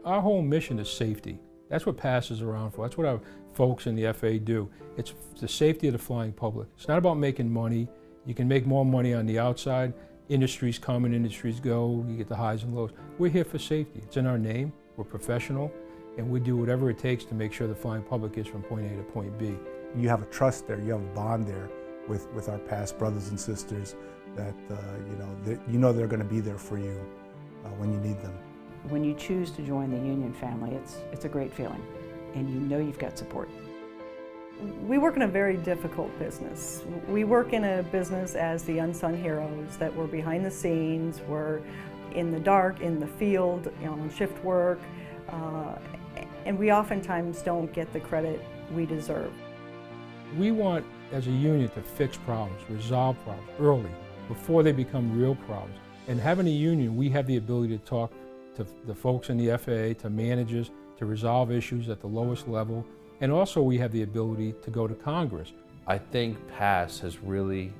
Our whole mission is safety. That's what PASS is around for. That's what our folks in the FAA do. It's the safety of the flying public. It's not about making money. You can make more money on the outside. Industries come and industries go. You get the highs and lows. We're here for safety. It's in our name. We're professional, and we do whatever it takes to make sure the flying public gets from point A to point B. You have a trust there. You have a bond there with our PASS brothers and sisters that you know they're going to be there for you when you need them. When you choose to join the union family, it's a great feeling, and you know you've got support. We work in a very difficult business. We work in a business as the unsung heroes, that we're behind the scenes, we're in the dark, in the field, on shift work, and we oftentimes don't get the credit we deserve. We want, as a union, to fix problems, resolve problems early, before they become real problems. And having a union, we have the ability to talk to the folks in the FAA, to managers, to resolve issues at the lowest level. And also we have the ability to go to Congress. I think PASS has really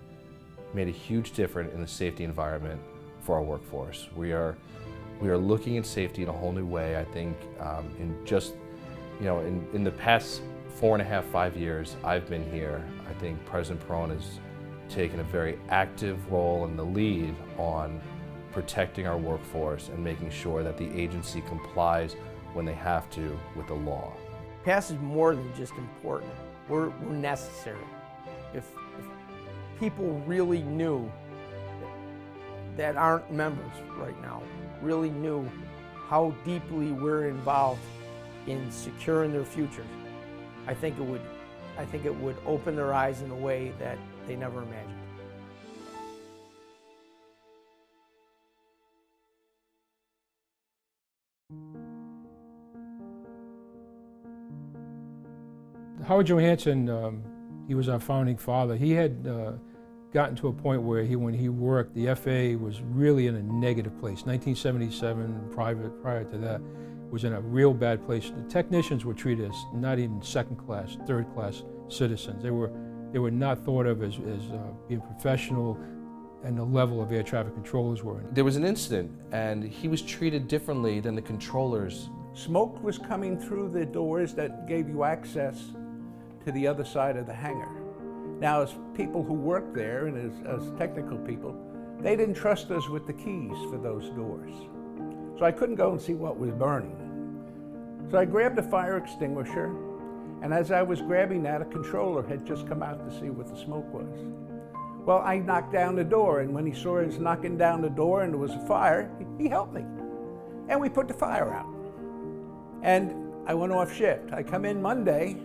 made a huge difference in the safety environment for our workforce. We are looking at safety in a whole new way. I think in the past 4.5, 5 years I've been here, I think President Perron has taken a very active role in the lead on protecting our workforce and making sure that the agency complies when they have to with the law. PASS is more than just important. We're necessary. If people really knew that aren't members right now, really knew how deeply we're involved in securing their futures, I think it would open their eyes in a way that they never imagined. Howard Johansson, he was our founding father. He had gotten to a point where when he worked, the FAA was really in a negative place. 1977, prior to that, was in a real bad place. The technicians were treated as not even second class, third class citizens. They were not thought of as being professional and the level of air traffic controllers were. There was an incident and he was treated differently than the controllers. Smoke was coming through the doors that gave you access to the other side of the hangar. Now, as people who worked there and as technical people, they didn't trust us with the keys for those doors. So I couldn't go and see what was burning. So I grabbed a fire extinguisher, and as I was grabbing that, a controller had just come out to see what the smoke was. Well, I knocked down the door, and when he saw us knocking down the door and there was a fire, he helped me. And we put the fire out. And I went off shift. I come in Monday,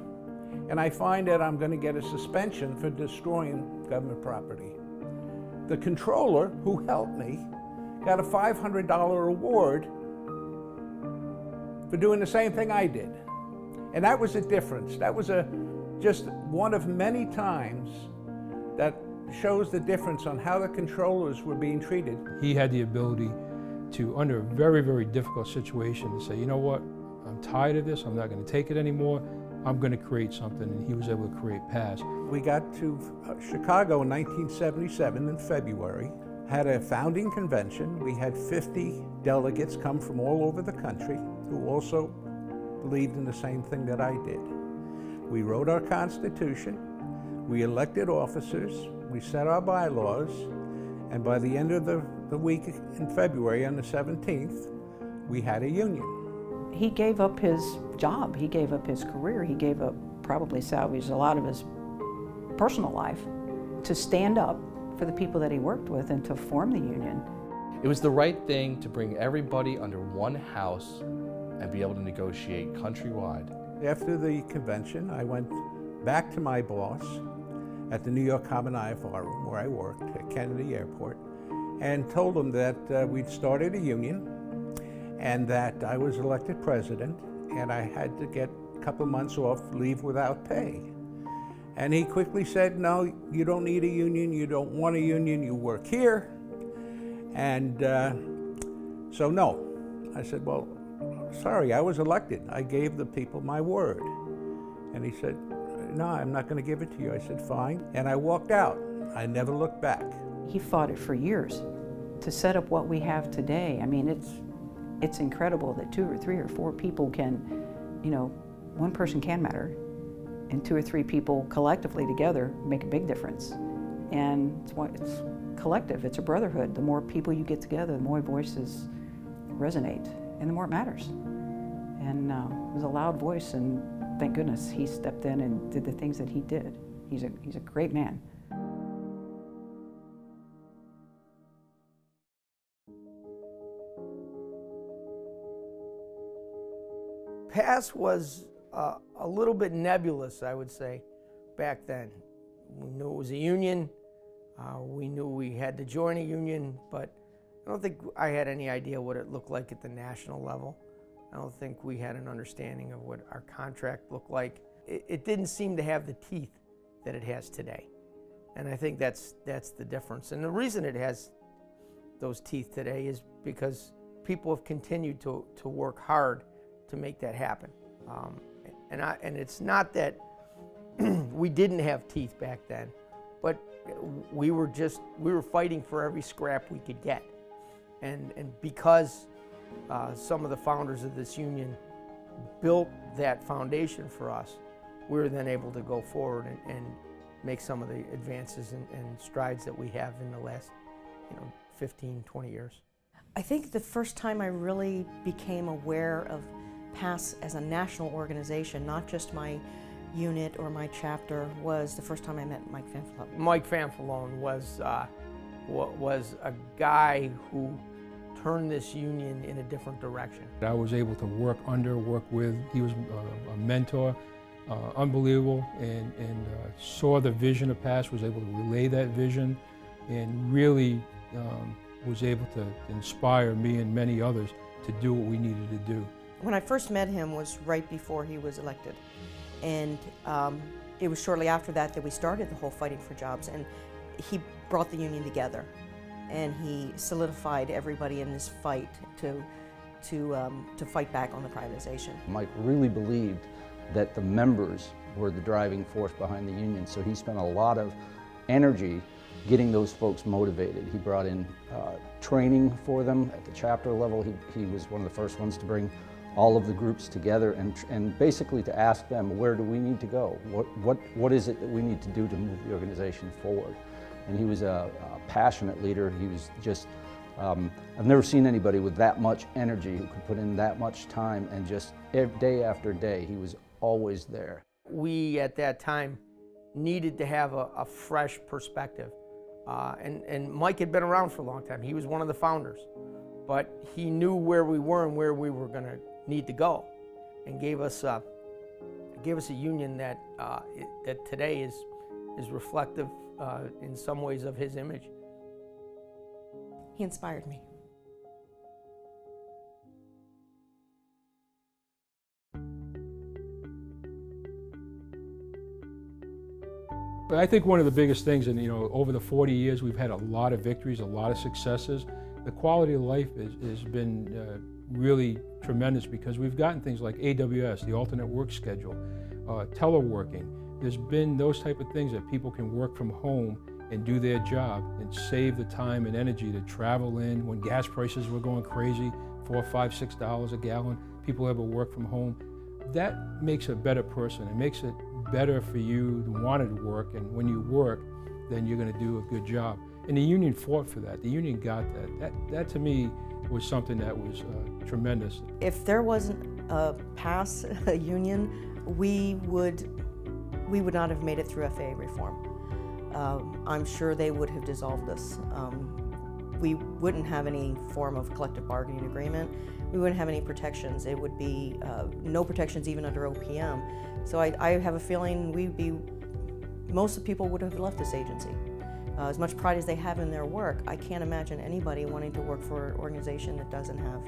and I find that I'm going to get a suspension for destroying government property. The controller, who helped me, got a $500 award for doing the same thing I did. And that was a difference. That was just one of many times that shows the difference on how the controllers were being treated. He had the ability to, under a very, very difficult situation, to say, you know what, I'm tired of this, I'm not going to take it anymore, I'm going to create something, and he was able to create PASS. We got to Chicago in 1977 in February, had a founding convention. We had 50 delegates come from all over the country who also believed in the same thing that I did. We wrote our Constitution, we elected officers, we set our bylaws, and by the end of the week in February, on the 17th, we had a union. He gave up his job, he gave up his career, he gave up, probably salvaged a lot of his personal life to stand up for the people that he worked with and to form the union. It was the right thing to bring everybody under one house and be able to negotiate countrywide. After the convention, I went back to my boss at the New York Common IFR room where I worked at Kennedy Airport and told him that we'd started a union and that I was elected president and I had to get a couple months off leave without pay. And he quickly said, no, you don't need a union, you don't want a union, you work here. And so no. I said, well, sorry, I was elected. I gave the people my word. And he said, no, I'm not going to give it to you. I said, fine. And I walked out. I never looked back. He fought it for years to set up what we have today. I mean, It's incredible that 2 or 3 or 4 people can, you know, one person can matter, and 2 or 3 people collectively together make a big difference. And it's collective, it's a brotherhood. The more people you get together, the more voices resonate, and the more it matters. And it was a loud voice, and thank goodness he stepped in and did the things that he did. He's a great man. PASS was a little bit nebulous, I would say, back then. We knew it was a union. We knew we had to join a union, but I don't think I had any idea what it looked like at the national level. I don't think we had an understanding of what our contract looked like. It didn't seem to have the teeth that it has today. And I think that's the difference. And the reason it has those teeth today is because people have continued to work hard to make that happen. And it's not that we didn't have teeth back then, but we were fighting for every scrap we could get. And because some of the founders of this union built that foundation for us, we were then able to go forward and make some of the advances and strides that we have in the last 15, 20 years. I think the first time I really became aware of PASS as a national organization, not just my unit or my chapter, was the first time I met Mike Fanfalone. Mike Fanfalone was a guy who turned this union in a different direction. I was able to work with. He was a mentor, unbelievable, and saw the vision of PASS, was able to relay that vision, and really was able to inspire me and many others to do what we needed to do. When I first met him was right before he was elected, and it was shortly after that we started the whole Fighting for Jobs, and he brought the union together, and he solidified everybody in this fight to fight back on the privatization. Mike really believed that the members were the driving force behind the union, so he spent a lot of energy getting those folks motivated. He brought in training for them at the chapter level. He was one of the first ones to bring all of the groups together and basically to ask them, where do we need to go? What is it that we need to do to move the organization forward? And he was a passionate leader. He was just, I've never seen anybody with that much energy who could put in that much time, and just day after day, he was always there. We, at that time, needed to have a fresh perspective. And Mike had been around for a long time. He was one of the founders, but he knew where we were and where we were going to need to go, and gave us a union that that today is reflective in some ways of his image. He inspired me. But I think one of the biggest things, and over the 40 years, we've had a lot of victories, a lot of successes. The quality of life has been really tremendous because we've gotten things like AWS, the alternate work schedule, teleworking. There's been those type of things that people can work from home and do their job and save the time and energy to travel in. When gas prices were going crazy, $4, $5, $6 a gallon, people able to work from home. That makes a better person. It makes it better for you to want to work, and when you work, then you're going to do a good job. And the union fought for that. The union got that. That to me was something that was tremendous. If there wasn't a PASS union, we would not have made it through FAA reform. I'm sure they would have dissolved us. We wouldn't have any form of collective bargaining agreement. We wouldn't have any protections. It would be no protections even under OPM. So I have a feeling most of the people would have left this agency. As much pride as they have in their work, I can't imagine anybody wanting to work for an organization that doesn't have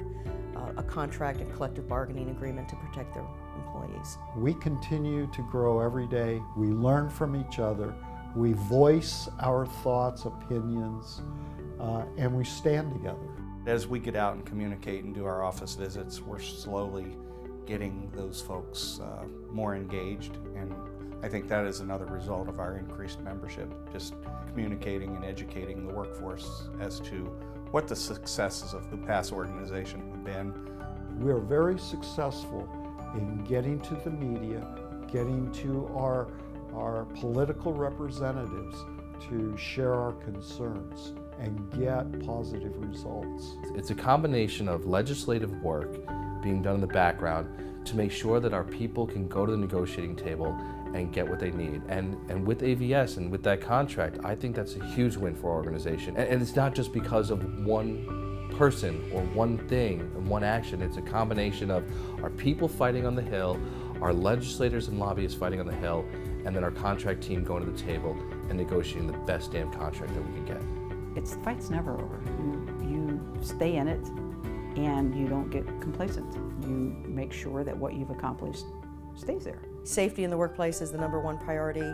a contract and collective bargaining agreement to protect their employees. We continue to grow every day. We learn from each other. We voice our thoughts, opinions, and we stand together. As we get out and communicate and do our office visits, we're slowly getting those folks more engaged, and I think that is another result of our increased membership, just communicating and educating the workforce as to what the successes of the PASS organization would been. We're very successful in getting to the media, getting to our political representatives to share our concerns and get positive results. It's a combination of legislative work being done in the background to make sure that our people can go to the negotiating table and get what they need. And with AVS and with that contract, I think that's a huge win for our organization. And it's not just because of one person or one thing and one action. It's a combination of our people fighting on the Hill, our legislators and lobbyists fighting on the Hill, and then our contract team going to the table and negotiating the best damn contract that we can get. The fight's never over. You stay in it and you don't get complacent. You make sure that what you've accomplished stays there. Safety in the workplace is the #1 priority.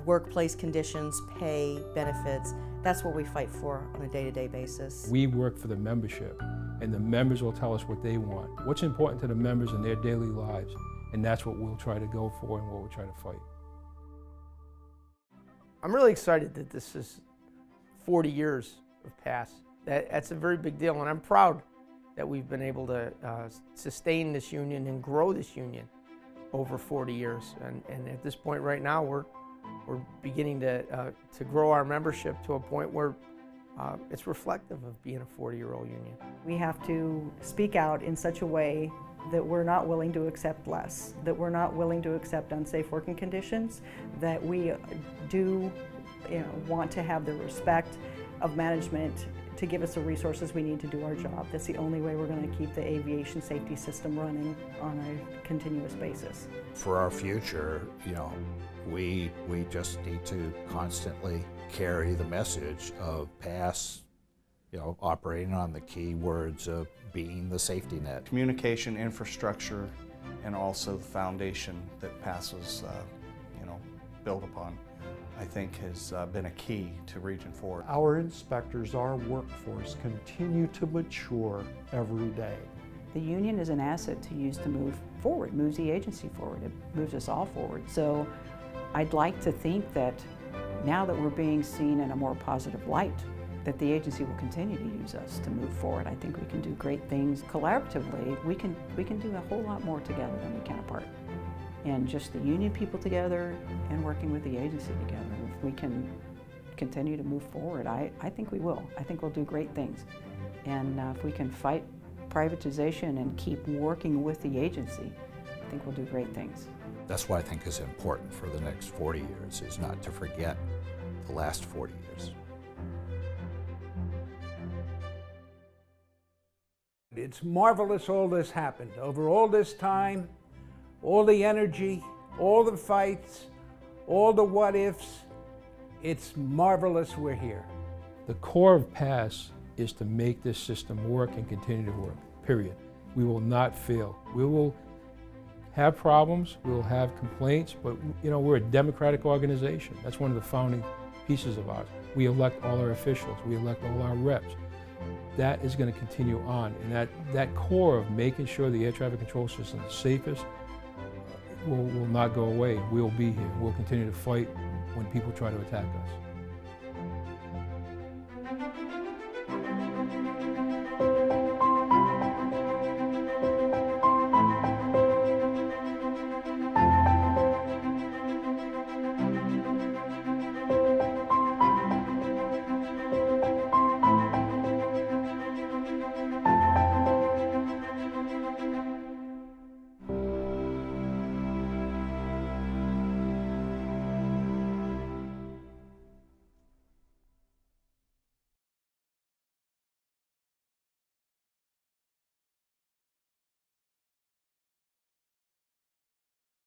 Workplace conditions, pay, benefits, that's what we fight for on a day-to-day basis. We work for the membership, and the members will tell us what they want, what's important to the members in their daily lives, and that's what we'll try to go for and what we'll try to fight. I'm really excited that this is 40 years of PASS. That's a very big deal, and I'm proud that we've been able to sustain this union and grow this union over 40 years. And at this point right now, we're beginning to grow our membership to a point where it's reflective of being a 40-year-old union. We have to speak out in such a way that we're not willing to accept less, that we're not willing to accept unsafe working conditions, that we do want to have the respect of management to give us the resources we need to do our job. That's the only way we're going to keep the aviation safety system running on a continuous basis. For our future, we just need to constantly carry the message of PASS, operating on the key words of being the safety net. Communication infrastructure and also the foundation that PASS was built upon, I think has been a key to Region 4. Our inspectors, our workforce continue to mature every day. The union is an asset to use to move forward, moves the agency forward, it moves us all forward. So I'd like to think that now that we're being seen in a more positive light, that the agency will continue to use us to move forward. I think we can do great things collaboratively. We can do a whole lot more together than we can apart. And just the union people together and working with the agency together, if we can continue to move forward, I think we will. I think we'll do great things. And if we can fight privatization and keep working with the agency, I think we'll do great things. That's what I think is important for the next 40 years, is not to forget the last 40 years. It's marvelous all this happened. Over all this time, all the energy, all the fights, all the what-ifs, it's marvelous we're here. The core of PASS is to make this system work and continue to work, period. We will not fail. We will have problems, we will have complaints, but we're a democratic organization. That's one of the founding pieces of ours. We elect all our officials, we elect all our reps. That is going to continue on, and that core of making sure the air traffic control system is safest will not go away. We'll be here. We'll continue to fight when people try to attack us.